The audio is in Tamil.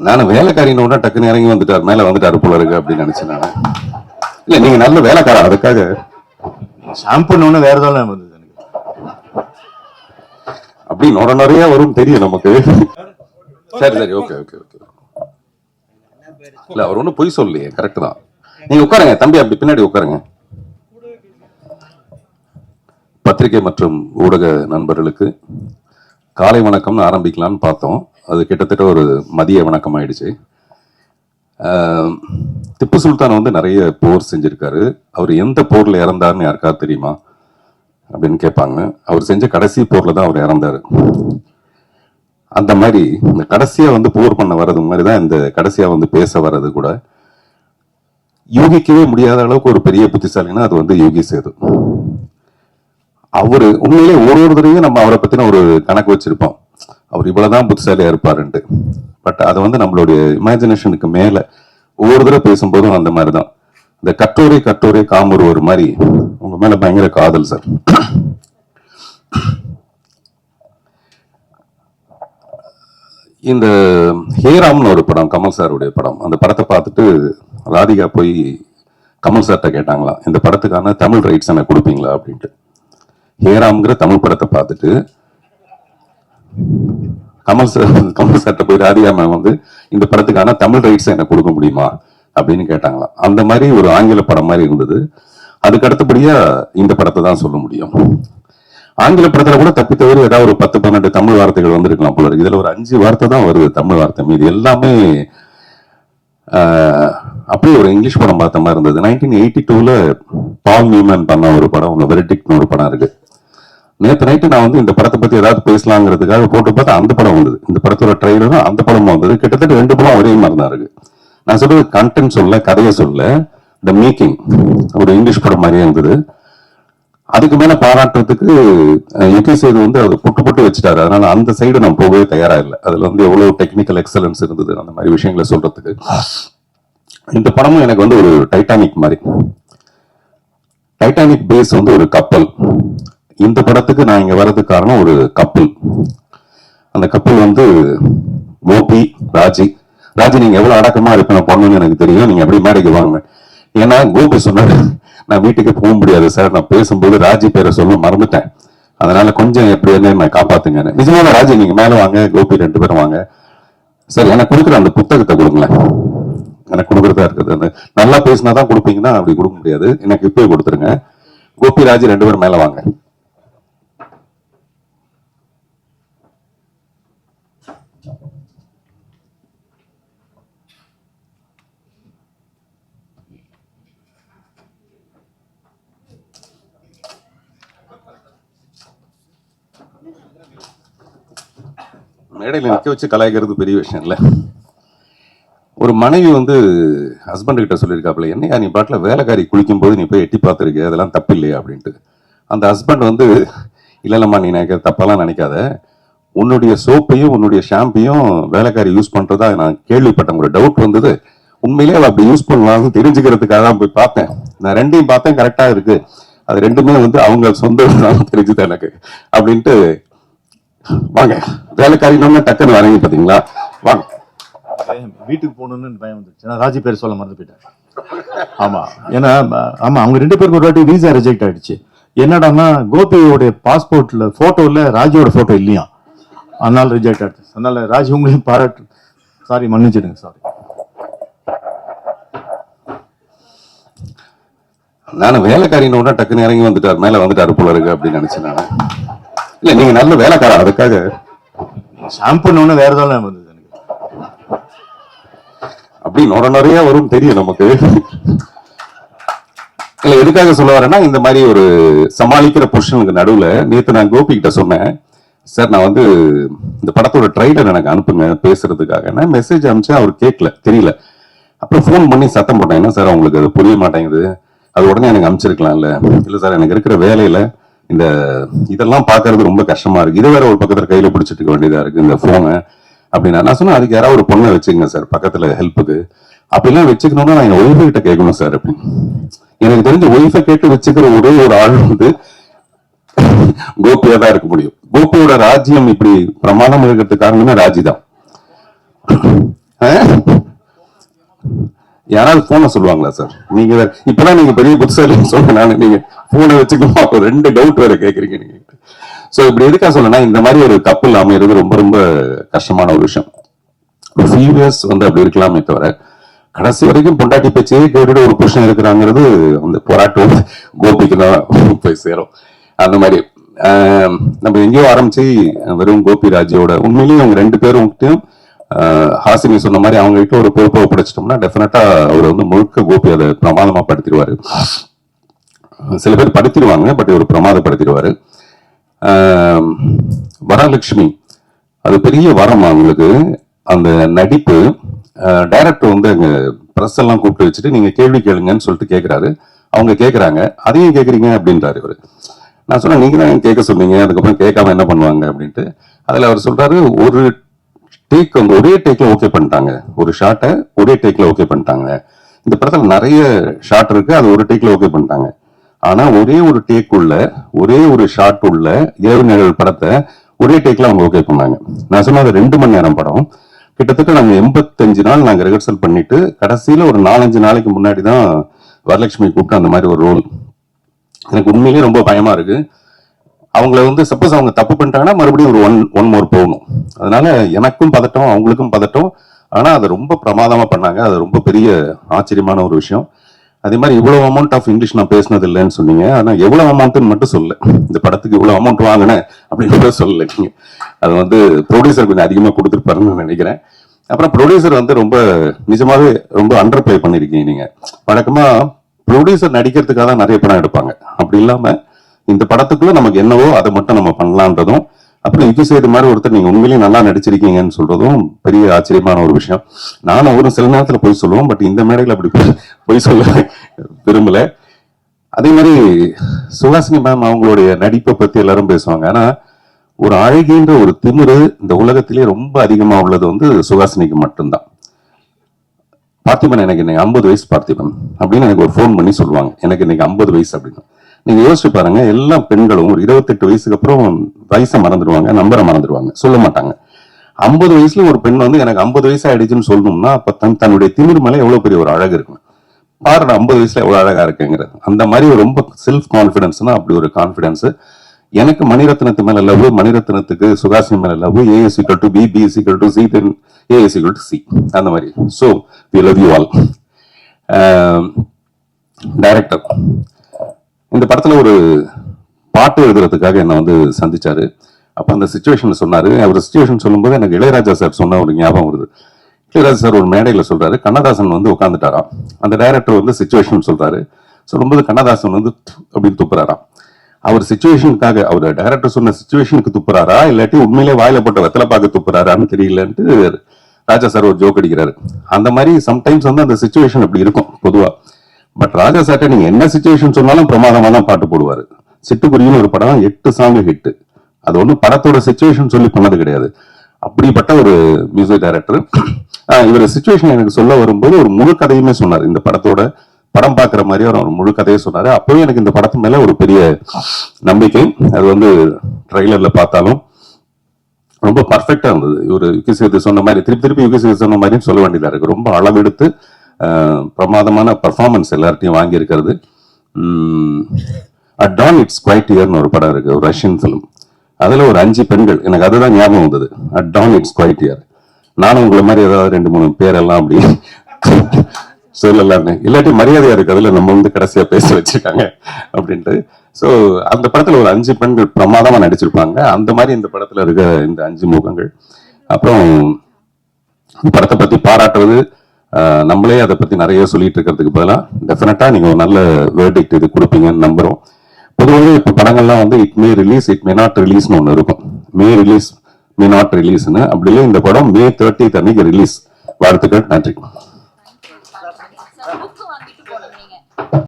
நானும் வேலைக்காரின்னு டக்குன்னு இறங்கி வந்துட்டார், மேல வந்துட்டாரு போல இருக்கு அப்படின்னு நினைச்சேன் நானு. இல்ல நீங்க நல்ல வேலைக்காரா, அதுக்காக ஷாம்புன்னு வேற ஏதாவது வந்தது எனக்கு. அப்படி நிறைய வரும் தெரியும் நமக்கு. சரி சரி, ஓகே ஓகே ஓகே. இல்ல அவர் ஒன்றும் பொய் சொல்லலையே, கரெக்ட் தான். நீங்க உட்காருங்க தம்பி, அப்படி பின்னாடி உட்காருங்க. பத்திரிகை மற்றும் ஊடக நண்பர்களுக்கு காலை வணக்கம்னு ஆரம்பிக்கலாம்னு பார்த்தோம். அது கிட்டத்தட்ட ஒரு மதிய வணக்கம் ஆயிடுச்சு. திப்பு சுல்தான் வந்து நிறைய போர் செஞ்சிருக்காரு. அவர் எந்த போர்ல இறந்தாருன்னு யாருக்காவது தெரியுமா அப்படின்னு கேட்பாங்க. அவர் செஞ்ச கடைசி போர்ல தான் அவர் இறந்தாரு. அந்த மாதிரி இந்த கடைசியா வந்து போர் பண்ண வர்றது மாதிரிதான் இந்த கடைசியா வந்து பேச வர்றது கூட யூகிக்கவே முடியாத அளவுக்கு ஒரு பெரிய புத்திசாலின்னா அது வந்து யோகி சேது. அவரு உண்மையிலே ஒரு தடவையும் நம்ம அவரை பத்தின ஒரு கணக்கு வச்சிருப்போம், அவர் இவ்வளவுதான் புத்திசாலியா இருப்பாருன்ட்டு. பட் அதை வந்து நம்மளுடைய இமேஜினேஷனுக்கு மேல ஒவ்வொரு தடவை பேசும்போதும் அந்த மாதிரிதான். இந்த கட்டோரை காமூர் ஒரு மாதிரி உங்க மேல பயங்கர காதல் சார். இந்த ஹேராம்னு ஒரு படம், கமல் சாருடைய படம். அந்த படத்தை பார்த்துட்டு ராதிகா போய் கமல் சார்கிட்ட கேட்டாங்களாம், இந்த படத்துக்கான தமிழ் ரைட்ஸ் எனக்கு கொடுப்பீங்களா அப்படின்ட்டு. ஹேராம்ங்கிற தமிழ் படத்தை பார்த்துட்டு கமல் சார்கிட்ட போய் ராதிகா மேம் வந்து இந்த படத்துக்கான தமிழ் ரைட்ஸ் எனக்கு கொடுக்க முடியுமா அப்படின்னு கேட்டாங்களாம். அந்த மாதிரி ஒரு ஆங்கில படம் மாதிரி இருந்தது. அதுக்கு அடுத்தபடியா இந்த படத்தை தான் சொல்ல முடியும். ஆங்கில படத்துல கூட தப்பி தவிர ஏதாவது ஒரு 10-12 தமிழ் வார்த்தைகள் வந்திருக்கலாம் போல இருக்கு. இதுல ஒரு 5 வார்த்தை தான் வருது தமிழ் வார்த்தை, மீது எல்லாமே அப்படியே ஒரு இங்கிலீஷ் படம் பார்த்த மாதிரி இருந்தது. 1982ல பால் நியூமன் பண்ண ஒரு படம், வெரிடிக்ட்னு ஒரு படம் இருக்கு. நேற்று நைட்டு நான் வந்து இந்த படத்தை பத்தி ஏதாவது பேசலாங்கிறதுக்காக போட்டு பார்த்தா அந்த படம் வந்தது. இந்த படத்தோட ட்ரெய்லரும் அந்த படமும் வந்தது. கிட்டத்தட்ட 2 படம் ஒரே மாதிரி தான் இருக்கு. நான் சொல்றது கண்டென்ட் சொல்ல, கதையை சொல்ல. த மேக்கிங் ஒரு இங்கிலீஷ் படம் மாதிரியே இருந்தது. அதுக்கு மேல பாராட்டுறதுக்கு யுகி சேது வந்து அவர் புட்டு வச்சுட்டாரு. அதனால அந்த சைடு நான் போகவே தயாரா இல்லை. அதுல வந்து எவ்வளவு டெக்னிக்கல் எக்ஸலன்ஸ் இருந்தது அந்த மாதிரி விஷயங்களை சொல்றதுக்கு. இந்த படமும் எனக்கு வந்து ஒரு டைட்டானிக் மாதிரி. டைட்டானிக் பேஸ் வந்து ஒரு கப்பல். இந்த படத்துக்கு நான் இங்க வர்றதுக்கு காரணம் ஒரு கப்பல். அந்த கப்பல் வந்து கோபி, ராஜி. நீங்க எவ்வளவு அடக்கமா இருப்பேன் பொண்ணுன்னு எனக்கு தெரியும், நீங்க எப்படி மேடைக்கு வாங்க. ஏன்னா கோபி சொன்னாரு, நான் வீட்டுக்கு போக முடியாது சார், நான் பேசும்போது ராஜி பேரை சொல்ல மறந்துட்டேன், அதனால கொஞ்சம் எப்படி என்ன காப்பாத்துங்க. நிஜமான ராஜி நீங்க மேல வாங்க, கோபி 2 பேரும் வாங்க. சார் எனக்கு கொடுக்குற அந்த புத்தகத்தை கொடுங்களேன், எனக்கு கொடுக்குறதா இருக்குது. அந்த நல்லா பேசினாதான் கொடுப்பீங்கன்னா அப்படி கொடுக்க முடியாது, எனக்கு இப்பவே கொடுத்துருங்க. கோபி, ராஜி 2 பேரும் மேல வாங்க. மேடையில் நிற்க வச்சு கலாய்க்கிறது பெரிய விஷயம் இல்லை. ஒரு மனைவி வந்து ஹஸ்பண்ட் கிட்ட சொல்லியிருக்காப்புல, என்னையா நீ பாட்டில் வேலைக்காரி குளிக்கும் போது நீ போய் எட்டி பார்த்துருக்க, அதெல்லாம் தப்பு இல்லையா அப்படின்ட்டு. அந்த ஹஸ்பண்ட் வந்து, இல்லைல்லம்மா நீ நினைக்கிற தப்பெல்லாம் நினைக்காத, உன்னுடைய சோப்பையும் உன்னுடைய ஷாம்பையும் வேலைக்காரி யூஸ் பண்றதா நான் கேள்விப்பட்டேன், ஒரு டவுட் வந்தது, உண்மையிலேயே அவள் அப்படி யூஸ் பண்ணலாம்னு தெரிஞ்சுக்கிறதுக்காக தான் போய் பார்த்தேன். நான் 2ஐயும் பார்த்தேன், கரெக்டா இருக்கு. அது 2மே வந்து அவங்க சொந்த தெரிஞ்சுது எனக்கு அப்படின்ட்டு. வாங்க வேலைக்காரின்னு டக்குன்னு வரீங்க பாத்தீங்களா, வாங்க. வீட்டுக்கு போகணும்னு பயம் வந்துருச்சு, ராஜி பேர் சொல்ல மறந்து போயிட்டேன். ஆமா, ஏன்னா ஆமா அவங்க 2 பேருக்கு ஒரு வாட்டி வீசா ரிஜெக்ட் ஆயிடுச்சு. என்னடான்னா கோபியோட பாஸ்போர்ட்ல போட்டோல ராஜியோட போட்டோ இல்லையா, அதனால ரிஜெக்ட் ஆயிடுச்சு. அதனால ராஜி உங்களையும் பாராட்டு, சாரி மன்னிச்சிடுங்க, சாரி. நானும் வேலைக்காரின்னு டக்குன்னு இறங்கி வந்துட்டார், மேல வந்துட்டாரு போல இருக்கு அப்படின்னு நினைச்சேன் நானு. இல்ல நீங்க நல்ல வேலைக்காரா, அதுக்காக ஷாம்புன்னு வேற ஏதாவது வந்தது எனக்கு. அப்படி நிறைய வரும் தெரியும் நமக்கு. இல்ல எதுக்காக சொல்ல வரேன்னா, இந்த மாதிரி ஒரு சமாளிக்கிற பொசிஷனுக்கு நடுவுல நேத்து நான் கோபி கிட்ட சொன்னேன், சார் நான் வந்து இந்த படத்தோட ட்ரைலர் எனக்கு அனுப்புங்க பேசுறதுக்காக. நான் மெசேஜ் அனுப்பிச்சேன், அவர் கேட்கல, தெரியல. அப்புறம் ஃபோன் பண்ணி சத்தம் போட்டேன், என்ன சார் உங்களுக்கு அது புரிய மாட்டேங்குது, அது உடனே எனக்கு அனுப்பிச்சிருக்கலாம். இல்ல சார் எனக்கு இருக்கிற வேலையில இந்த இதெல்லாம் பாக்குறது ரொம்ப கஷ்டமா இருக்கு, இதை வேற ஒரு பக்கத்துல கையில பிடிச்சிட்டு இருக்க வேண்டியதா இருக்கு இந்த போனை அப்படின்னா. நான் சொன்னேன், அதுக்கு யாராவது ஒரு பொண்ணை வச்சுக்கங்க சார் பக்கத்துல ஹெல்ப்புக்கு. அப்படிலாம் வச்சுக்கணும்னா நான் என் ஒய்ஃபை கிட்ட கேட்கணும் சார் அப்படின்னு. எனக்கு தெரிஞ்ச ஒய்ஃபை கேட்டு வச்சுக்கிற ஒரே ஒரு ஆள் வந்து கோபியா தான் இருக்க முடியும். கோபியோட ராஜ்யம் இப்படி பிரமாணம் இருக்கிறதுக்கு காரணமே ராஜி தான். யாராவது போனை சொல்லுவாங்களா சார்? நீங்க இப்பதான் நீங்க பெரிய புத்திசாலின்னு சொன்னாலும் நீங்க போனை வச்சுக்கணுமா? ஒரு 2 டவுட் வேற கேக்குறீங்க நீங்க. சோ இப்படி எதுக்காக சொல்லனா, இந்த மாதிரி ஒரு கப்பல் அமைகிறது ரொம்ப ரொம்ப கஷ்டமான ஒரு விஷயம். ஒரு ஃபியூ இயர்ஸ் வந்து அப்படி இருக்கலாமே தவிர, கடைசி வரைக்கும் பொண்டாட்டி பேச்சே கேட்டுட்டு ஒரு புருஷன் இருக்கிறாங்கிறது அந்த போராட்டம் கோபிக்கு தான் போய் சேரும். அந்த மாதிரி நம்ம எங்கேயோ ஆரம்பிச்சு வெறும் கோபி ராஜோட உண்மையிலேயே அவங்க 2 பேரும் ஹாசினி சொன்ன மாதிரி அவங்க கிட்ட ஒரு பொறுப்பை ஒப்படைச்சிட்டோம்னா டெஃபினட்டா அவர் வந்து முழுக்க கோபி அதை பிரமாதமா படுத்திடுவாரு. சில பேர் படுத்திடுவாங்க, பட் இவர் பிரமாதப்படுத்திடுவாரு. வரலட்சுமி அது பெரிய வரம் அவங்களுக்கு. அந்த நடிப்பு டைரக்டர் வந்து அங்க பிரஸ் எல்லாம் கூப்பிட்டு வச்சுட்டு நீங்க கேள்வி கேளுங்கன்னு சொல்லிட்டு கேட்கிறாரு. அவங்க கேட்கறாங்க, அதையும் கேட்கறீங்க அப்படின்றாரு இவரு. நான் சொன்னேன், நீங்க தான் கேட்க சொன்னீங்க, அதுக்கப்புறம் கேட்காம என்ன பண்ணுவாங்க அப்படின்ட்டு. அதுல அவர் சொல்றாரு, ஒரு டேக் வந்து ஒரே டேக்ல ஓகே பண்ணிட்டாங்க, ஒரு ஷாட்டை ஒரே டேக்ல ஓகே பண்ணிட்டாங்க. இந்த படத்துல நிறைய ஷாட் இருக்கு, அது ஒரு டேக்ல ஓகே பண்ணிட்டாங்க. ஆனா ஒரே ஒரு டேக் உள்ள ஒரே ஒரு ஷாட் உள்ள இரவு நிழல் படத்தை ஒரே டேக்ல அவங்க ஓகே பண்ணாங்க. நான் சொன்னது 2 மணி நேரம் படம். கிட்டத்தட்ட நாங்க 85 நாள் நாங்க ரிஹர்சல் பண்ணிட்டு கடைசியில ஒரு 4-5 நாளைக்கு முன்னாடி தான் வரலட்சுமி கூப்பிட்டு அந்த மாதிரி ஒரு ரோல். எனக்கு உண்மையிலேயே ரொம்ப பயமா இருக்கு. அவங்கள வந்து சப்போஸ் அவங்க தப்பு பண்ணிட்டாங்கன்னா மறுபடியும் ஒரு ஒன் மோர் போகணும். அதனால எனக்கும் பதட்டம், அவங்களுக்கும் பதட்டம். ஆனா அதை ரொம்ப பிரமாதமா பண்ணாங்க. அது ரொம்ப பெரிய ஆச்சரியமான ஒரு விஷயம். அதே மாதிரி இவ்வளவு அமௌண்ட் ஆஃப் இங்கிலீஷ் நான் பேசினது இல்லைன்னு சொன்னீங்க. ஆனா எவ்வளவு அமௌண்ட்னு மட்டும் சொல்லல, இந்த படத்துக்கு இவ்வளவு அமௌண்ட் வாங்கினேன் அப்படின்னு கூட சொல்லல நீங்க. அது வந்து ப்ரொடியூசர் கொஞ்சம் அதிகமா கொடுத்துருப்பாருன்னு நினைக்கிறேன். அப்புறம் ப்ரொடியூசர் வந்து ரொம்ப நிஜமாவே ரொம்ப அண்டர் பிளே பண்ணிருக்கீங்க நீங்க. வழக்கமா ப்ரொடியூசர் நடிக்கிறதுக்காக தான் நிறைய படம் எடுப்பாங்க. அப்படி இல்லாம இந்த படத்துக்குள்ள நமக்கு என்னவோ அதை மட்டும் நம்ம பண்ணலான்றதும், அப்புறம் இது செய்த மாதிரி ஒருத்தர் நீங்க உண்மையிலேயே நல்லா நடிச்சிருக்கீங்கன்னு சொல்றதும் பெரிய ஆச்சரியமான ஒரு விஷயம். நானும் ஒரு சில நேரத்துல போய் சொல்லுவோம், பட் இந்த மேடையில் அப்படி போய் சொல்ல விரும்பல. அதே மாதிரி சுஹாசினி மேம் அவங்களுடைய நடிப்பை பத்தி எல்லாரும் பேசுவாங்க. ஆனா ஒரு அழகின்ற ஒரு திமிரு இந்த உலகத்திலே ரொம்ப அதிகமா உள்ளது வந்து சுஹாசினிக்கு மட்டும்தான். பார்த்திபன் எனக்கு இன்னைக்கு 50 வயசு பார்த்திபன் அப்படின்னு எனக்கு ஒரு ஃபோன் பண்ணி சொல்லுவாங்க, எனக்கு இன்னைக்கு 50 வயசு அப்படின்னு. நீங்க யோசிச்சு பாருங்க, எல்லா பெண்களும் ஒரு 28 வயசுக்கு அப்புறம் வயசை மறந்துடுவாங்க, நம்பரை மறந்துடுவாங்க, சொல்ல மாட்டாங்க. 50 வயசுல ஒரு பெண் வந்து எனக்கு 50 வயசு ஆயிடுச்சுன்னு சொல்லணும்னா அப்ப தன்னுடைய திமிர் மேல எவ்வளவு பெரிய ஒரு அழகு இருக்கும் பாரு. 50 வயசுல எவ்வளவு அழகா இருக்குங்கிறது அந்த மாதிரி ரொம்ப செல்ஃப் கான்பிடன்ஸ்னா அப்படி ஒரு கான்பிடன்ஸ். எனக்கு மணிரத்னத்து மேல லவ், மணிரத்னத்துக்கு சுகாசினி மேல love. A is equal to B, B is equal to C, then A is equal to C, அந்த மாதிரி. So we love you all. Director இந்த படத்துல ஒரு பாட்டு எழுதுறதுக்காக என்ன வந்து சந்திச்சாரு. அப்ப அந்த சுச்சுவேஷன் சொன்னாரு. அவர் சுச்சுவேஷன் சொல்லும்போது எனக்கு இளையராஜா சார் சொன்ன ஒரு ஞாபகம் வருது. இளையராஜா சார் ஒரு மேடையில சொல்றாரு, கண்ணதாசன் வந்து உட்காந்துட்டாராம். அந்த டைரக்டர் வந்து சுச்சுவேஷன் சொல்றாரு. சொல்லும்போது கண்ணதாசன் வந்து அப்படின்னு துப்புறாராம். அவர் சுச்சுவேஷனுக்காக, அவர் டைரக்டர் சொன்ன சுச்சுவேஷனுக்கு துப்புறாரா இல்லாட்டி உண்மையிலே வாயில போட்ட வெத்தலை பாக்க துப்புறாரான்னு தெரியலன்ட்டு ராஜா சார் ஒரு ஜோக் அடிக்கிறாரு. அந்த மாதிரி சம்டைம்ஸ் வந்து அந்த சுச்சுவேஷன் அப்படி இருக்கும் பொதுவா. பட் ராஜா சார்ட்ட நீங்க என்ன சுச்சுவேஷன் சொன்னாலும் பிரமாதமா தான் பாட்டு போடுவாரு. சிட்டுக்குருவின்னு ஒரு படம் 8 சாங் ஹிட். அது ஒன்றும் படத்தோட சுச்சுவேஷன் சொல்லி பண்ணது கிடையாது. அப்படிப்பட்ட ஒரு மியூசிக் டைரக்டர். இவர் சுச்சுவேஷன் எனக்கு சொல்ல வரும்போது ஒரு முழு கதையுமே சொன்னார். இந்த படத்தோட படம் பார்க்குற மாதிரி ஒரு முழு கதையை சொன்னாரு. அப்பவே எனக்கு இந்த படத்து மேல ஒரு பெரிய நம்பிக்கை. அது வந்து ட்ரெய்லர்ல பார்த்தாலும் ரொம்ப பர்ஃபெக்டா இருந்தது. இவர் யுகி சொன்ன மாதிரி திருப்பி யுகி சொன்ன மாதிரியும் சொல்ல வேண்டியதா இருக்கு. ரொம்ப அளவெடுத்து பிரமாதமான பர்ஃபார்மன்ஸ் எல்லார்ட்டையும் வாங்கி இருக்கிறது. அட் டான் இட்ஸ் குவைட் இயர்னு ஒரு படம் இருக்கு, ஒரு ரஷ்யன் ஃபிலிம். அதுல ஒரு 5 பெண்கள், எனக்கு அதுதான் ஞாபகம் வந்தது. At dawn it's quiet here. நானும் உங்களை மாதிரி ஏதாவது 2-3 பேரெல்லாம் அப்படி சொல்லலாம்னு, இல்லாட்டி மரியாதையா இருக்கு அதுல நம்ம வந்து கடைசியா பேச வச்சிருக்காங்க அப்படின்ட்டு. சோ அந்த படத்துல ஒரு 5 பெண்கள் பிரமாதமா நடிச்சிருப்பாங்க. அந்த மாதிரி இந்த படத்துல இருக்க இந்த 5 முகங்கள். அப்புறம் படத்தை பத்தி பாராட்டுறது, நம்மளே அதை பத்தி நிறைய சொல்லிட்டு இருக்கிறதுக்கு பதிலாக டெஃபினட்டா நீங்க ஒரு நல்ல வேர்டிக்ட் இது கொடுப்பீங்கன்னு நம்புறோம். பொதுவாக இப்ப படங்கள்லாம் வந்து it may release, it may not ரிலீஸ்னு ஒண்ணு இருக்கும். மே ரிலீஸ், மே நாட் ரிலீஸ்னு. அப்படியே இந்த படம் May 30 அன்னைக்கு ரிலீஸ். வாழ்த்துக்கள், நன்றி.